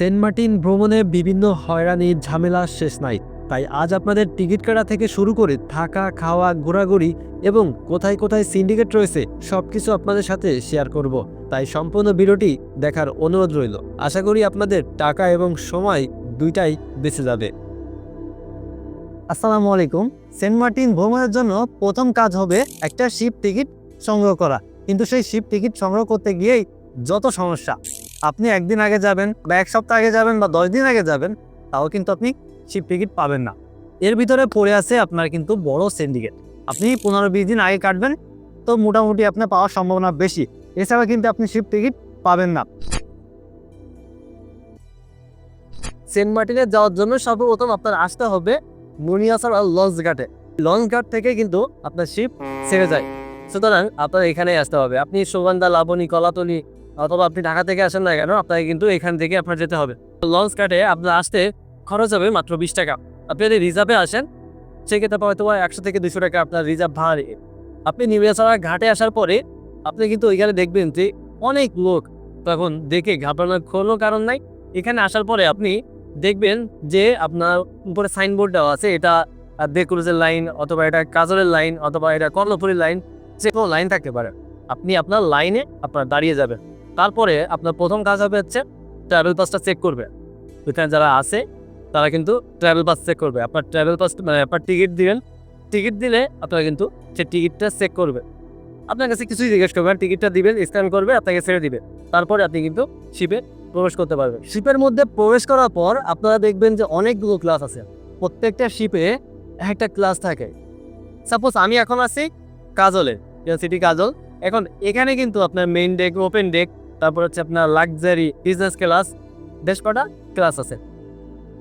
Saint Martin ভ্রমণে বিভিন্ন হয়রানির ঝামেলা শেষ নাই। তাই আজ আপনাদের টিকিট কাটা থেকে শুরু করে থাকা, খাওয়া, ঘোরাঘুরি এবং কোথায় কোথায় সিন্ডিকেট রয়েছে সবকিছু আপনাদের সাথে শেয়ার করব। তাই সম্পূর্ণ ভিডিওটি দেখার অনুরোধ রইল। আশা করি আপনাদের টাকা এবং সময় দুইটাই বেঁচে যাবে। আসসালামু আলাইকুম। সেন্ট মার্টিন ভ্রমণের জন্য প্রথম কাজ হবে একটা শিপ টিকিট সংগ্রহ করা। কিন্তু সেই শিপ টিকিট সংগ্রহ করতে গিয়েই যত সমস্যা। আপনি একদিন আগে যাবেন বা এক সপ্তাহ আগে যাবেন বা 10 দিন আগে যাবেন, তাও কিন্তু আপনি শিপ টিকিট পাবেন না। এর ভিতরে পড়ে আছে আপনার কিন্তু বড় সিন্ডিকেট। আপনি 15-20 দিন আগে কাটবেন তো মোটামুটি আপনার পাওয়ার সম্ভাবনা বেশি। এছাড়া কিন্তু আপনি শিপ টিকিট পাবেন না। সেন্ট মার্টিনে যাওয়ার জন্য সর্বপ্রথম আপনার আসতে হবে মুনিয়াসার আর লঞ্চ ঘাটে। লঞ্চ ঘাট থেকে কিন্তু আপনার শিপ ছেড়ে যায়, সুতরাং আপনার এখানেই আসতে হবে। আপনি সুগন্ধা, লাবণী, কলাতলি অথবা আপনি ঢাকা থেকে আসেন না কেন, আপনাকে কিন্তু এখান থেকে আপনার যেতে হবে। লঞ্চ ঘাটে আপনার আসতে খরচ হবে মাত্র 20 টাকা। আপনি যদি রিজার্ভে আসেন সেক্ষেত্রে হয়তো 100 থেকে 200 টাকা আপনার রিজার্ভ ভাড়া নিয়ে। আপনি নিমিয়াছড়া ঘাটে আসার পরে আপনি কিন্তু ওইখানে দেখবেন যে অনেক লোক, তখন দেখে ঘাবড়ানোর কোনো কারণ নাই। এখানে আসার পরে আপনি দেখবেন যে আপনার উপরে সাইনবোর্ড দেওয়া আছে, এটা দেকুরুজের লাইন অথবা এটা কাজলের লাইন অথবা এটা কর্ণফুলীর লাইন, যে কোনো লাইন থাকতে পারে। আপনি আপনার লাইনে আপনার দাঁড়িয়ে যাবেন। তারপরে আপনার প্রথম কাজ হবে হচ্ছে ট্রাভেল পাসটা চেক করবে। ওইখানে যারা আছে তারা কিন্তু ট্রাভেল পাস চেক করবে। আপনার ট্রাভেল পাস মানে আপনার টিকিট দিবেন, টিকিট দিলে আপনারা কিন্তু সে টিকিটটা চেক করবে। আপনার কাছে কিছুই জিজ্ঞেস করবেন, টিকিটটা দিবেন, স্ক্যান করবে, আপনাকে ছেড়ে দিবে। তারপরে আপনি কিন্তু শিপে প্রবেশ করতে পারবেন। শিপের মধ্যে প্রবেশ করার পর আপনারা দেখবেন যে অনেকগুলো ক্লাস আছে। প্রত্যেকটা শিপে একটা ক্লাস থাকে। সাপোজ আমি এখন আছি কাজলে, সিটি কাজল। এখন এখানে কিন্তু আপনার মেইন ডেক, ওপেন ডেক, তারপর হচ্ছে আপনার লাক্সারি, বিজনেস ক্লাস, বেশ কটা ক্লাস আছে।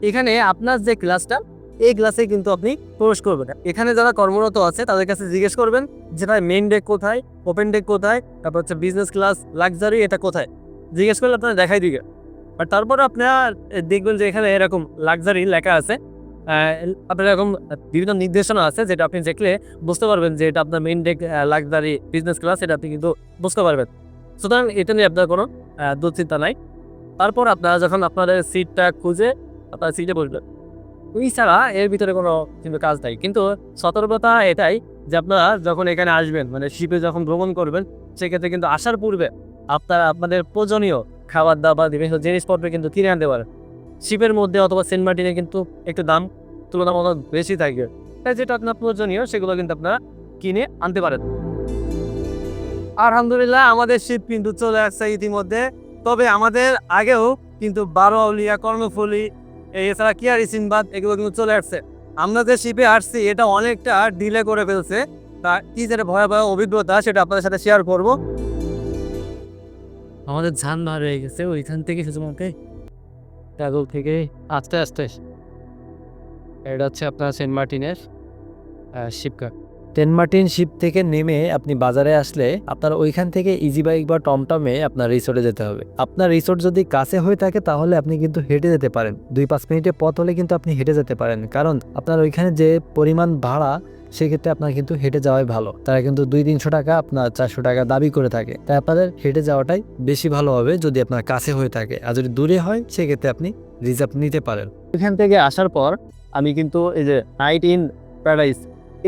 এখানে আপনার যে ক্লাসটা, এই ক্লাসে কিন্তু আপনি প্রবেশ করবেন। এখানে যারা কর্মরত আছে তাদের কাছে জিজ্ঞেস করবেন যেটা মেইন ডেক কোথায়, ওপেন ডেক কোথায়, তারপর হচ্ছে বিজনেস ক্লাস, লাক্সারি এটা কোথায়। জিজ্ঞেস করলে আপনারা দেখাই দিবে। আর তারপরে আপনার দেখবেন যে এখানে এরকম লাক্সারি লেখা আছে। আপনার এরকম বিভিন্ন নির্দেশনা আছে যেটা আপনি দেখলে বুঝতে পারবেন যে এটা আপনার main deck, luxury, business class, এটা আপনি কিন্তু বুঝতে পারবেন। সুতরাং এটা নিয়ে আপনার কোনো দুশ্চিন্তা নাই। তারপর আপনারা যখন আপনাদের সিটটা খুঁজে আপনার সিটে বসবেন, ওই ছাড়া এর ভিতরে কোনো কিন্তু কাজ নাই। কিন্তু সতর্কতা এটাই যে আপনারা যখন এখানে আসবেন, মানে শিপে যখন ভ্রমণ করবেন, সেক্ষেত্রে কিন্তু আসার পূর্বে আপনারা আপনাদের প্রয়োজনীয় খাবার দাবার, বিভিন্ন জিনিসপত্র কিন্তু কিনে আনতে পারেন। শিপের মধ্যে অথবা সেন্ট মার্টিনে কিন্তু একটু দাম তুলনামূলক বেশি থাকে, তাই যেটা আপনার প্রয়োজনীয় সেগুলো কিন্তু আপনারা কিনে আনতে পারেন। আলহামদুলিল্লাহ আমাদের শিপ কিন্তু চলে আসছে ইতিমধ্যে। তবে আমাদের আগেও কিন্তু বারোয়াউলিয়া, কর্ণফুলী, এছাড়া কিয়ারি সিনবাদ এগুলো কিন্তু চলে আসছে। আমরা যে শিপে আসছি এটা অনেকটা ডিলে করে ফেলছে। তা কি যেটা ভয়াবহ অভিজ্ঞতা সেটা আপনাদের সাথে শেয়ার করব। আমাদের ঝান বার হয়ে গেছে, ওইখান থেকে শুধুমাত্র কাজল থেকে আস্তে আস্তে এটা হচ্ছে আপনার সেন্ট মার্টিনের শিপঘাট। সেন্ট মার্টিন শিপ থেকে নেমে আপনি বাজারে আসলে আপনার ওইখান থেকে ইজি বাইক বা টমটমে আপনার রিসোর্টে যেতে হবে। আপনার রিসোর্ট যদি কাছে হয়ে থাকে তাহলে আপনি কিন্তু হেঁটে যেতে পারেন। 2-5 মিনিটের পথ হলে কিন্তু আপনি হেঁটে যেতে পারেন, কারণ আপনার ওইখানে যে পরিমাণ ভাড়া, সেক্ষেত্রে আপনার কিন্তু হেঁটে যাওয়াই ভালো। তারা কিন্তু 200-300 টাকা, আপনার 400 টাকা দাবি করে থাকে। তাই আপনাদের হেঁটে যাওয়াটাই বেশি ভালো হবে যদি আপনার কাছে হয়ে থাকে। আর যদি দূরে হয় সেক্ষেত্রে আপনি রিজার্ভ নিতে পারেন। এখান থেকে আসার পর আমি কিন্তু এই যে নাইট ইন প্যারাডাইস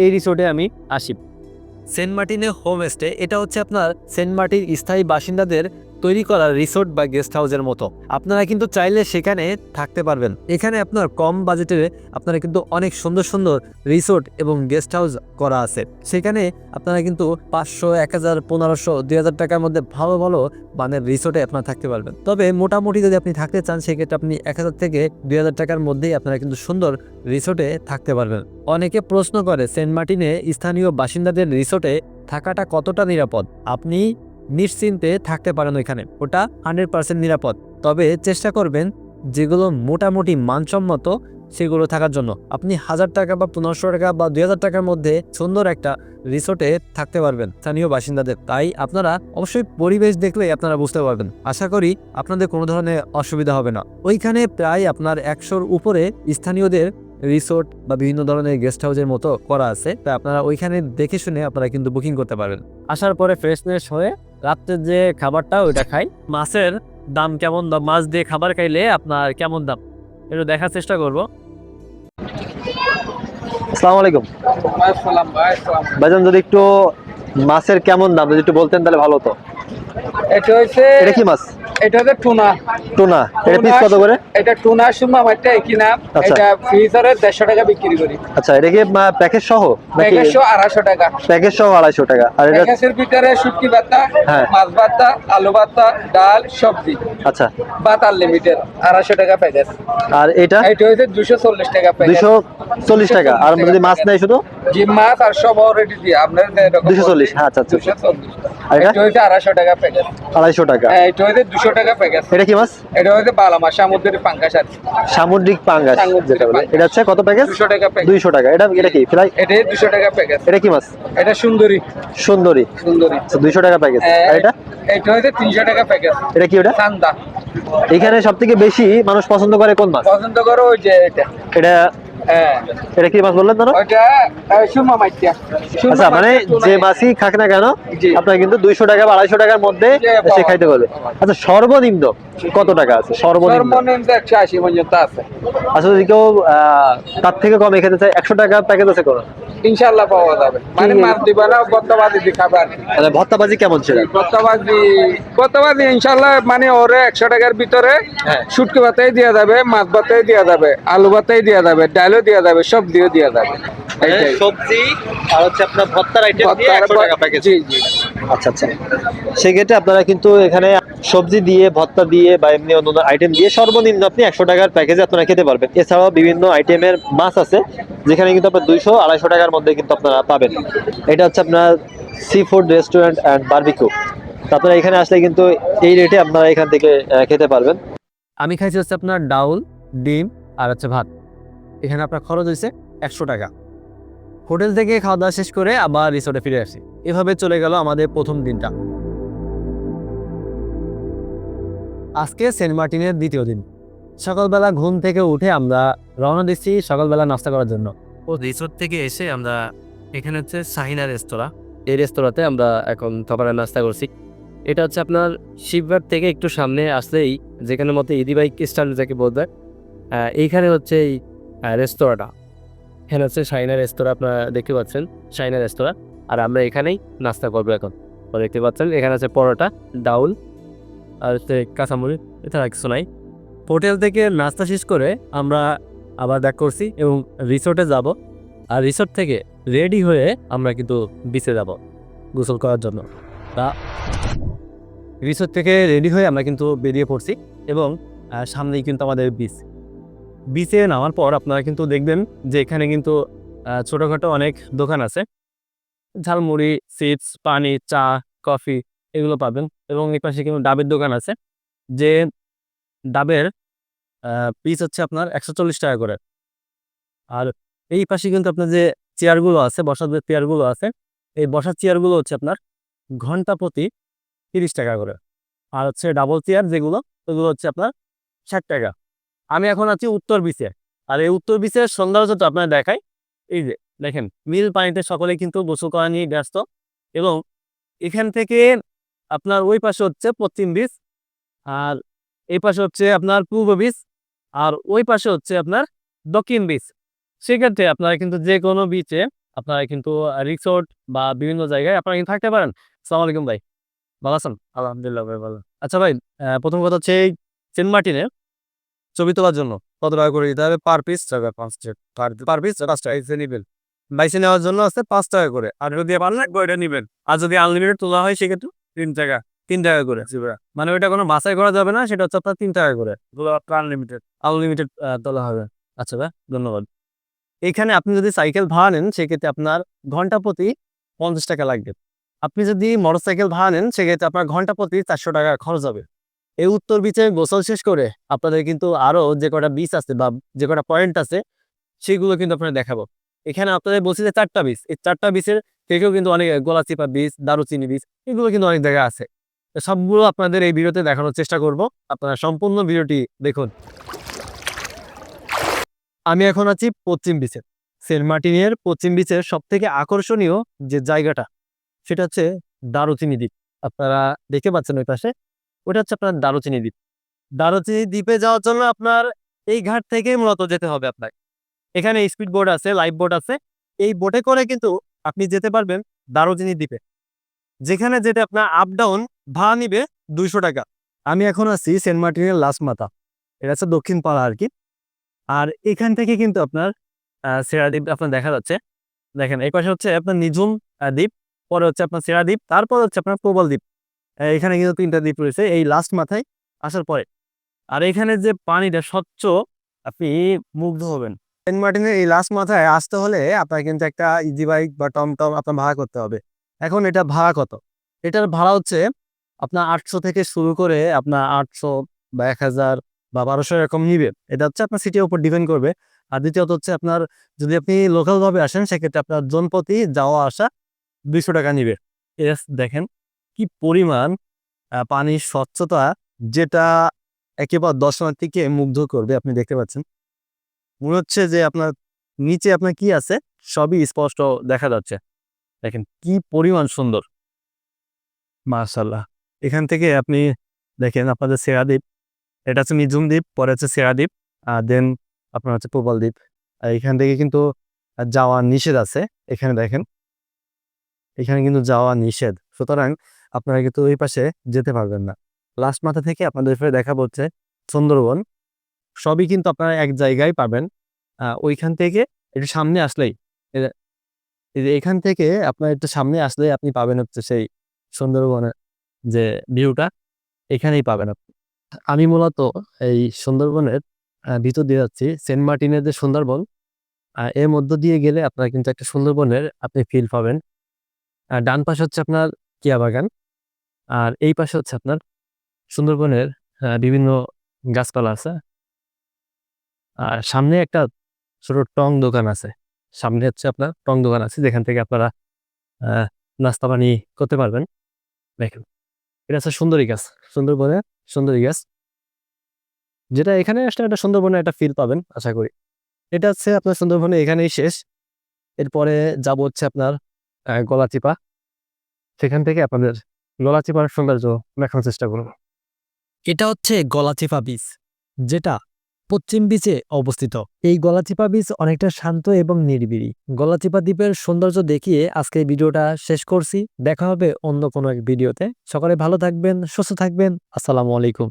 এই রিসোর্টে আমি আসি। সেন্ট মার্টিনের হোমস্টে, এটা হচ্ছে আপনার সেন্ট মার্টিন স্থায়ী বাসিন্দাদের তৈরি করা রিসোর্ট বা গেস্ট হাউসের মতো। আপনারা কিন্তু চাইলে সেখানে থাকতে পারবেন। এখানে আপনার কম বাজেটে আপনারা কিন্তু অনেক সুন্দর সুন্দর রিসোর্ট এবং গেস্ট হাউস করা আছে। সেখানে আপনারা কিন্তু 500, 1000, 1500, 2000 টাকার মধ্যে ভালো ভালো মানের রিসোর্টে আপনারা থাকতে পারবেন। তবে মোটামুটি যদি আপনি থাকতে চান সেক্ষেত্রে আপনি 1000 থেকে 2000 টাকার মধ্যেই আপনারা কিন্তু সুন্দর রিসোর্টে থাকতে পারবেন। অনেকে প্রশ্ন করে সেন্ট মার্টিনে স্থানীয় বাসিন্দাদের রিসোর্টে থাকাটা কতটা নিরাপদ। আপনি নিশ্চিন্তে থাকতে পারেন ওইখানে, ওটা 100% নিরাপদ। তবে চেষ্টা করবেন যেগুলো মোটামুটি মানসম্মত সেগুলো থাকার জন্য। আপনি 1000 টাকা বা 1500 টাকা বা 2000 টাকার মধ্যে সুন্দর একটা রিসোর্টে থাকতে পারবেন স্থানীয় বাসিন্দাদের। তাই আপনারা অবশ্যই পরিবেশ দেখলেই আপনারা বুঝতে পারবেন। আশা করি আপনাদের কোনো ধরনের অসুবিধা হবে না। ওইখানে প্রায় আপনার 100-র উপরে স্থানীয়দের রিসোর্ট বা বিভিন্ন ধরনের গেস্ট হাউসের মতো করা আছে। তাই আপনারা ওইখানে দেখে শুনে আপনারা কিন্তু বুকিং করতে পারবেন। আসার পরে ফ্রেশনেস হয়ে রাত্রের যে খাবারটা ওইটা খাই। মাছের দাম কেমন, দাম মাছ দিয়ে খাবার খাইলে আপনার কেমন দাম একটু দেখার চেষ্টা করব। আসসালামু আলাইকুম ভাইজান, যদি একটু মাছের কেমন দাম যদি একটু বলতেন তাহলে ভালো হতো। এটা হচ্ছে এটা কি মাছ? এটা হচ্ছে টুনা। টুনা, এটা পিস কত করে? এটা টুনা সুমা মাছটা একই নাম। আচ্ছা। এটা ফ্রিজারে 150 টাকা বিক্রি করি। আচ্ছা, এটা কি প্যাকেজ সহ নাকি? প্যাকেজ 250 টাকা। প্যাকেজ সহ 250 টাকা। আর এটা প্যাকেজের ভিতরে শুটকি ভর্তা, হ্যাঁ। মাছ ভর্তা, আলু ভর্তা, ডাল, সবজি, আচ্ছা, ভাত আনলিমিটেড 250 টাকা প্যাকেজ। আর এটা এটা হচ্ছে 240 টাকা প্যাকেজ। 240 টাকা। আর যদি মাছ নেয় শুধু জিম মাছ আর সব অলরেডি দিয়ে আপনার 240। হ্যাঁ, আচ্ছা আচ্ছা। 240। আর এটা এটা হচ্ছে 250 টাকা প্যাকেজ। 250 টাকা। এটা হচ্ছে 200 টাকা প্যাকেজ। এটা কি মাছ? এটা হচ্ছে বালা মাছ, সামুদ্রিক পাঙ্গাস আর কি। সামুদ্রিক পাঙ্গাস সামুদ্রিক যেটা বলে। পাঙ্গাস। এটা হচ্ছে কত প্যাকেজ? 200 টাকা প্যাকেজ। 200 টাকা। এটা কি ফ্রাই? এটা 200 টাকা প্যাকেজ। এটা কি মাছ? এটা সুন্দরী। সুন্দরী। সুন্দরী। আচ্ছা, 200 টাকা প্যাকেজ। আর এটা এটা হচ্ছে 300 টাকা প্যাকেজ। এটা কি? ওটা সান্দা। এখানে সবথেকে বেশি মানুষ পছন্দ করে কোন মাছ? পছন্দ করো ওই যে এটা। এটা হ্যাঁ, এটা কি মাছ বললেন দাদা? ওইটা সুরমা মাছটা। আচ্ছা, মানে যে মাছই খাক না কেন জি। আপনার কিন্তু 200 টাকা বা 250 টাকার মধ্যে জি, সে পাওয়া খাইতে পারবে। আচ্ছা, সর্বনিম্ন কত টাকা আছে? সর্বনিম্ন। সর্বনিম্ন 180 পর্যন্ত আছে। আচ্ছা, যদি কেউ তার থেকে কমে খেতে চায় 100 টাকা প্যাকেজ আছে কোন? ইনশাআল্লাহ পাওয়া যাবে। মানে মাছ দিবা না, বর্তমানে দি খাবে আর কি। মানে ভর্তাবাজি কেমন ছিল? বর্তমানে ইনশাআল্লাহ মানে ওরে 100 টাকার ভিতরে হ্যাঁ। শুটকি ভাতাই দেওয়া যাবে, মাছ ভাতাই দেওয়া যাবে, আলু ভাতাই দেওয়া যাবে, ডালও দেওয়া যাবে, সব দিয়ে দেওয়া যাবে। এইটাই। সবজি আর হচ্ছে আপনার ভর্তার আইটেম দিয়ে 100 টাকা প্যাকেজ। জি জি। আচ্ছা আচ্ছা, সেক্ষেত্রে আপনারা কিন্তু এখানে সবজি দিয়ে, ভর্তা দিয়ে বা এমনি অন্য আইটেম দিয়ে সর্বনিম্ন আপনি 100 টাকার প্যাকেজে আপনারা খেতে পারবেন। এছাড়াও বিভিন্ন আইটেমের মাছ আছে যেখানে কিন্তু আপনার 200-250 টাকার মধ্যে কিন্তু আপনারা পাবেন। এটা হচ্ছে আপনার sea food restaurant and barbecue. আপনারা এখানে আসলে কিন্তু এই রেটে আপনারা এখান থেকে খেতে পারবেন। আমি খাইছি হচ্ছে আপনার ডাউল, ডিম আর হচ্ছে ভাত। এখানে আপনার খরচ হয়েছে 100 টাকা। হোটেল থেকে খাওয়া দাওয়া শেষ করে আবার রিসোর্টে ফিরে আসি। এভাবে চলে গেল আমাদের প্রথম দিনটা। আজকে সেন্ট মার্টিনের দ্বিতীয় দিন। সকালবেলা ঘুম থেকে উঠে আমরা রওনা দিচ্ছি সকালবেলা নাস্তা করার জন্য। ও রিসোর্ট থেকে এসে আমরা এখানে হচ্ছে শাহিনা রেস্তোরাঁ, এই রেস্তোরাঁতে আমরা এখন সকালের নাস্তা করছি। এটা হচ্ছে আপনার শিবঘাট থেকে একটু সামনে আসলেই, যেখানে মতো ইদি বাইক স্ট্যান্ড যাকে বলবে, এইখানে হচ্ছে এই রেস্তোরাঁটা। এখানে হচ্ছে শাহিনা রেস্তোরাঁ, আপনারা দেখতে পাচ্ছেন শাহিনা রেস্তোরাঁ। আর আমরা এখানেই নাস্তা করবো এখন। তো দেখতে পাচ্ছেন এখানে আছে পরোটা, ডাউল আর হচ্ছে কাঁচামরিচ, এছাড়া কিছু নাই। হোটেল থেকে নাস্তা শেষ করে আমরা আবার ব্যাক করছি এবং রিসোর্টে যাব। আর রিসোর্ট থেকে রেডি হয়ে আমরা কিন্তু বিচে যাব গোসল করার জন্য। তা রিসোর্ট থেকে রেডি হয়ে আমরা কিন্তু বেরিয়ে পড়ছি এবং সামনেই কিন্তু আমাদের বিচ। বিচে নামার পর আপনারা কিন্তু দেখবেন যে এখানে কিন্তু ছোটোখাটো অনেক দোকান আছে। ঝালমুড়ি, চিপস, পানি, চা, কফি এগুলো পাবেন। এবং এই পাশে কিন্তু ডাবের দোকান আছে, যে ডাবের পিস হচ্ছে আপনার 140 টাকা করে। আর এই পাশে কিন্তু আপনার যে চেয়ারগুলো আছে, বসার যে চেয়ারগুলো আছে, এই বসার চেয়ারগুলো হচ্ছে আপনার ঘন্টা প্রতি 30 টাকা করে। আর হচ্ছে ডাবল চেয়ার যেগুলো, ওগুলো হচ্ছে আপনার 60 টাকা। আমি এখন আছি উত্তর বিচে। আর এই উত্তর বিচের সৌন্দর্যটা আপনার দেখাই। এই যে দেখেন, নীল পানিতে সকলে কিন্তু গোসল করা নিয়ে ব্যস্ত। এবং এখান থেকে আপনার ওই পাশে হচ্ছে পশ্চিম বিচ, আর এই পাশে হচ্ছে আপনার পূর্ব বিচ, আর ওই পাশে হচ্ছে আপনার দক্ষিণ বিচ। সেক্ষেত্রে আপনারা কিন্তু যে কোনো বিচে আপনারা কিন্তু রিসোর্ট বা বিভিন্ন জায়গায় আপনারা কিন্তু থাকতে পারেন। আসসালামু আলাইকুম ভাই, ভালো আছেন? আলহামদুলিল্লাহ ভাই, ভালো। আচ্ছা ভাই, প্রথম কথা হচ্ছে এই সেন্ট মার্টিনে ছবি তোলার জন্য কত টাকা করে দিতে হবে? পার পিস টাকা 5 পার পিস 5 টাকা নিবেন। বাইসে নেওয়ার জন্য আছে 5 টাকা করে। আর যদি পারলে এটা নিবেন। আর যদি আনলিমিটেড তোলা হয় সেক্ষেত্রে 3 টাকা করে। মানে ওইটা কোনো বাছাই করা যাবে না, সেটা হচ্ছে আপনার 3 টাকা করে। আনলিমিটেড তোলা হবে। আচ্ছা ভাই, ধন্যবাদ। এইখানে আপনি যদি সাইকেল ভাড়া নেন সেক্ষেত্রে আপনার ঘন্টা প্রতি 50 টাকা লাগবে। আপনি যদি মোটরসাইকেল ভাড়া নেন সেক্ষেত্রে আপনার ঘন্টা প্রতি 400 টাকা খরচ হবে। এই উত্তর বিচে গোসল শেষ করে আপনাদের কিন্তু আরও যে কটা বিচ আছে বা যে কটা পয়েন্ট আছে সেগুলো কিন্তু আপনারা দেখাবো। এখানে আপনাদের বলছি যে 4টা বিচ, এই 4টা বিচের থেকেও কিন্তু অনেক গলাচিপা বিচ, দারুচিনি বিচ, এগুলো কিন্তু অনেক জায়গায় আছে। তো সবগুলো আপনাদের এই ভিডিওতে দেখানোর চেষ্টা করব। আপনারা সম্পূর্ণ ভিডিওটি দেখুন। আমি এখন আছি পশ্চিম বিচে। সেন্ট মার্টিনের পশ্চিম বিচের সব থেকে আকর্ষণীয় যে জায়গাটা সেটা হচ্ছে দারুচিনি দ্বীপ। আপনারা দেখতে পাচ্ছেন ওই পাশে ওটা হচ্ছে আপনার দারুচিনি দ্বীপ। দারুচিনি দ্বীপে যাওয়ার জন্য আপনার এই ঘাট থেকেই মূলত যেতে হবে আপনাকে। এখানে স্পিড বোট আছে, লাইফ বোট আছে। এই বোটে করে কিন্তু আপনি যেতে পারবেন দারুচিনি দ্বীপে, যেখানে যেতে আপনার আপ ডাউন ভাড়া নিবে 200 টাকা। আমি এখন আছি সেন্ট মার্টিনের লাস্ট মাথা, এটা হচ্ছে দক্ষিণ পাড়া আর কি। আর এখান থেকে কিন্তু আপনার সেরা দ্বীপ আপনার দেখা যাচ্ছে। দেখেন এই পাশে হচ্ছে আপনার নিঝুম দ্বীপ, পরে হচ্ছে আপনার সেরা দ্বীপ, তারপর হচ্ছে আপনার প্রবল দ্বীপ। এখানে কিন্তু 3টা দ্বীপ রয়েছে এই লাস্ট মাথায় আসার পরে। আর এখানে যে পানিটা স্বচ্ছ, আপনি মুগ্ধ হবেন। সেন্ট মার্টিনের এই লাস্ট মাথায় আসতে হলে আপনার কিন্তু একটা ইজি বাইক বা টমটম আপনার ভাড়া করতে হবে। এখন এটা ভাড়া কত? এটার ভাড়া হচ্ছে আপনার 800 থেকে শুরু করে আপনার 800 বা 1000 বা 1200 এরকম নিবে। এটা হচ্ছে আপনার সিটির উপর ডিপেন্ড করবে। আর দ্বিতীয়ত হচ্ছে আপনার যদি আপনি লোকালভাবে আসেন সেক্ষেত্রে আপনার জনপ্রতি যাওয়া আসা 200 টাকা নিবে। দেখেন কি পরিমাণ পানির স্বচ্ছতা, যেটা একেবারে দর্শনার্থীকে মুগ্ধ করবে। আপনি দেখতে পাচ্ছেন, মনে হচ্ছে যে আপনার নিচে আপনার কি আছে সবই স্পষ্ট দেখা যাচ্ছে। দেখেন কি পরিমাণ সুন্দর, মাশাআল্লাহ। এখান থেকে আপনি দেখেন আপনাদের সেরা দ্বীপ, এটা হচ্ছে নিঝুম দ্বীপ, পরে হচ্ছে সেরা দ্বীপ, আর দেন আপনার হচ্ছে প্রবাল দ্বীপ। আর এখান থেকে কিন্তু যাওয়া নিষেধ আছে। এখানে দেখেন, এখানে কিন্তু যাওয়া নিষেধ, সুতরাং আপনারা কিন্তু ওই পাশে যেতে পারবেন না। লাস্ট মাথা থেকে আপনাদের ফের দেখা হচ্ছে সুন্দরবন, সবই কিন্তু আপনারা এক জায়গায় পাবেন। ওইখান থেকে একটু সামনে আসলেই এই যে এখান থেকে আপনার একটু সামনে আসলেই আপনি পাবেন হচ্ছে সেই সুন্দরবনের যে ভিউটা, এখানেই পাবেন আপনি। আমি মূলত এই সুন্দরবনের ভিতর দিয়ে যাচ্ছি। সেন্ট মার্টিনের যে সুন্দরবন, এর মধ্য দিয়ে গেলে আপনারা কিন্তু একটা সুন্দরবনের আপনি ফিল পাবেন। ডান পাশে হচ্ছে আপনার কিয়া বাগান, আর এই পাশে হচ্ছে আপনার সুন্দরবনের বিভিন্ন গাছপালা আছে। আর সামনে একটা ছোট টং দোকান আছে, সামনে হচ্ছে আপনার টং দোকান আছে যেখান থেকে আপনারা নাস্তা পানি করতে পারবেন। দেখেন এটা হচ্ছে সুন্দরী গাছ, সুন্দরবনের সুন্দরী গাছ, যেটা এখানে আসলে একটা সুন্দরবনের একটা ফিল পাবেন আশা করি। এটা হচ্ছে আপনার সুন্দরবনে এখানেই শেষ। এরপরে যাব হচ্ছে আপনার গলাচিপা, সেখান থেকে আপনাদের গলাচিপার সৌন্দর্য দেখানোর চেষ্টা করব। এটা হচ্ছে গলাচিপা বিচ, যেটা পশ্চিম বিচে অবস্থিত। এই গলাচিপা বিচ অনেকটা শান্ত এবং নিরিবিলি। গলাচিপা দ্বীপের সৌন্দর্য দেখিয়ে আজকে ভিডিওটা শেষ করছি। দেখা হবে অন্য কোনো এক ভিডিওতে। সকলে ভালো থাকবেন, সুস্থ থাকবেন। আসসালামু আলাইকুম।